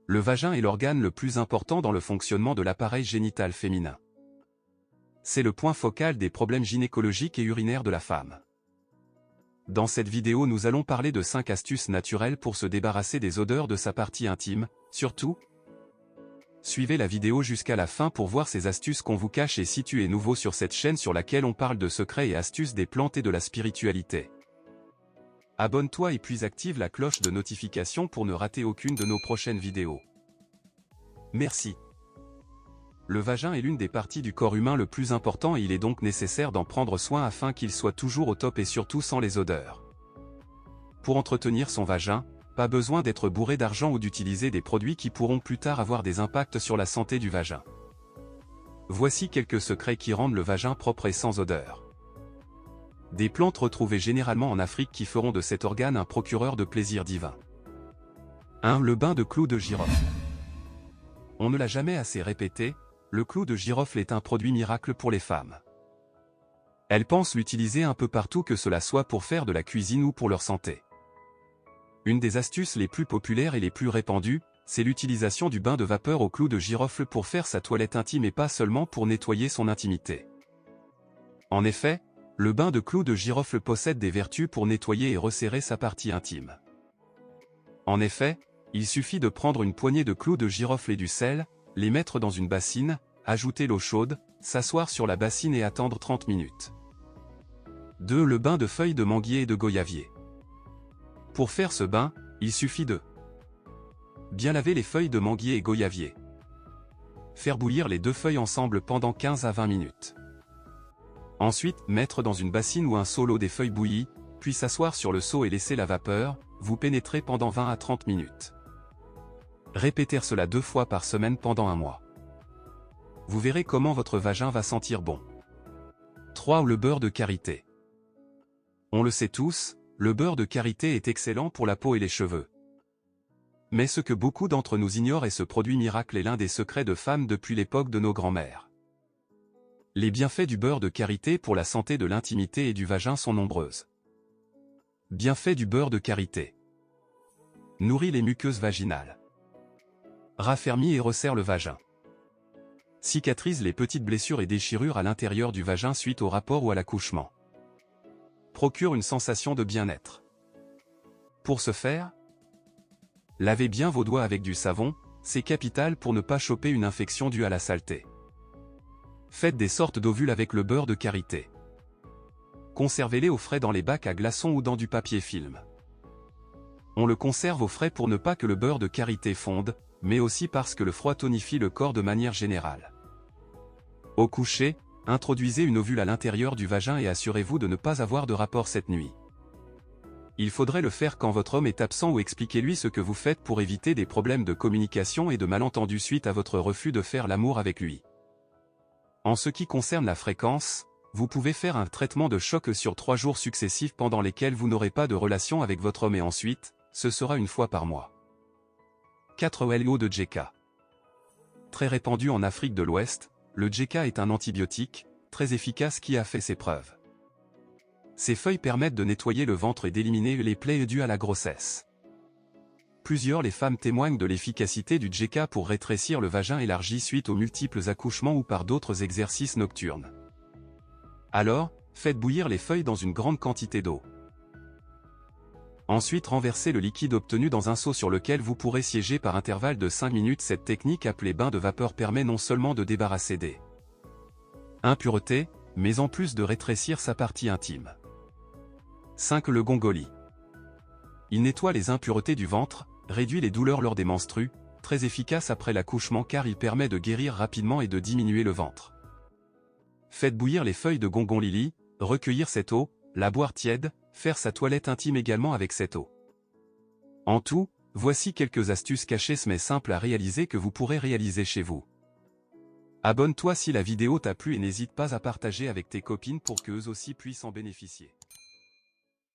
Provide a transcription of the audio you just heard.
Le vagin est l'organe le plus important dans le fonctionnement de l'appareil génital féminin. C'est le point focal des problèmes gynécologiques et urinaires de la femme. Dans cette vidéo, nous allons parler de 5 astuces naturelles pour se débarrasser des odeurs de sa partie intime. Surtout, suivez la vidéo jusqu'à la fin pour voir ces astuces qu'on vous cache, et si tu es nouveau sur cette chaîne sur laquelle on parle de secrets et astuces des plantes et de la spiritualité, abonne-toi et puis active la cloche de notification pour ne rater aucune de nos prochaines vidéos. Merci. Le vagin est l'une des parties du corps humain le plus important et il est donc nécessaire d'en prendre soin afin qu'il soit toujours au top et surtout sans les odeurs. Pour entretenir son vagin, pas besoin d'être bourré d'argent ou d'utiliser des produits qui pourront plus tard avoir des impacts sur la santé du vagin. Voici quelques secrets qui rendent le vagin propre et sans odeur. Des plantes retrouvées généralement en Afrique qui feront de cet organe un procureur de plaisir divin. 1. Le bain de clous de girofle. On ne l'a jamais assez répété, le clou de girofle est un produit miracle pour les femmes. Elles pensent l'utiliser un peu partout, que cela soit pour faire de la cuisine ou pour leur santé. Une des astuces les plus populaires et les plus répandues, c'est l'utilisation du bain de vapeur au clou de girofle pour faire sa toilette intime et pas seulement pour nettoyer son intimité. En effet, le bain de clou de girofle possède des vertus pour nettoyer et resserrer sa partie intime. En effet, il suffit de prendre une poignée de clous de girofle et du sel, les mettre dans une bassine, ajouter l'eau chaude, s'asseoir sur la bassine et attendre 30 minutes. 2. Le bain de feuilles de manguier et de goyavier. Pour faire ce bain, il suffit de bien laver les feuilles de manguier et goyavier. Faire bouillir les deux feuilles ensemble pendant 15 à 20 minutes. Ensuite, mettre dans une bassine ou un seau l'eau des feuilles bouillies, puis s'asseoir sur le seau et laisser la vapeur vous pénétrer pendant 20 à 30 minutes. Répétez cela 2 fois par semaine pendant un mois. Vous verrez comment votre vagin va sentir bon. 3. Le beurre de karité. On le sait tous, le beurre de karité est excellent pour la peau et les cheveux. Mais ce que beaucoup d'entre nous ignorent est ce produit miracle est l'un des secrets de femmes depuis l'époque de nos grands-mères. Les bienfaits du beurre de karité pour la santé de l'intimité et du vagin sont nombreuses. Bienfaits du beurre de karité. Nourrit les muqueuses vaginales. Raffermit et resserre le vagin. Cicatrise les petites blessures et déchirures à l'intérieur du vagin suite au rapport ou à l'accouchement. Procure une sensation de bien-être. Pour ce faire, lavez bien vos doigts avec du savon, c'est capital pour ne pas choper une infection due à la saleté. Faites des sortes d'ovules avec le beurre de karité. Conservez-les au frais dans les bacs à glaçons ou dans du papier film. On le conserve au frais pour ne pas que le beurre de karité fonde, mais aussi parce que le froid tonifie le corps de manière générale. Au coucher, introduisez une ovule à l'intérieur du vagin et assurez-vous de ne pas avoir de rapport cette nuit. Il faudrait le faire quand votre homme est absent ou expliquez-lui ce que vous faites pour éviter des problèmes de communication et de malentendus suite à votre refus de faire l'amour avec lui. En ce qui concerne la fréquence, vous pouvez faire un traitement de choc sur 3 jours successifs pendant lesquels vous n'aurez pas de relation avec votre homme et ensuite, ce sera une fois par mois. 4. L'eau de djeka. Très répandu en Afrique de l'Ouest, le djeka est un antibiotique, très efficace qui a fait ses preuves. Ses feuilles permettent de nettoyer le ventre et d'éliminer les plaies dues à la grossesse. Les femmes témoignent de l'efficacité du djeka pour rétrécir le vagin élargi suite aux multiples accouchements ou par d'autres exercices nocturnes. Alors, faites bouillir les feuilles dans une grande quantité d'eau. Ensuite renversez le liquide obtenu dans un seau sur lequel vous pourrez siéger par intervalle de 5 minutes. Cette technique appelée bain de vapeur permet non seulement de débarrasser des impuretés, mais en plus de rétrécir sa partie intime. 5. Le gongoli. Il nettoie les impuretés du ventre, réduit les douleurs lors des menstrues, très efficace après l'accouchement car il permet de guérir rapidement et de diminuer le ventre. Faites bouillir les feuilles de gongon lily, recueillir cette eau, la boire tiède, faire sa toilette intime également avec cette eau. En tout, voici quelques astuces cachées mais simples à réaliser que vous pourrez réaliser chez vous. Abonne-toi si la vidéo t'a plu et n'hésite pas à partager avec tes copines pour qu'eux aussi puissent en bénéficier.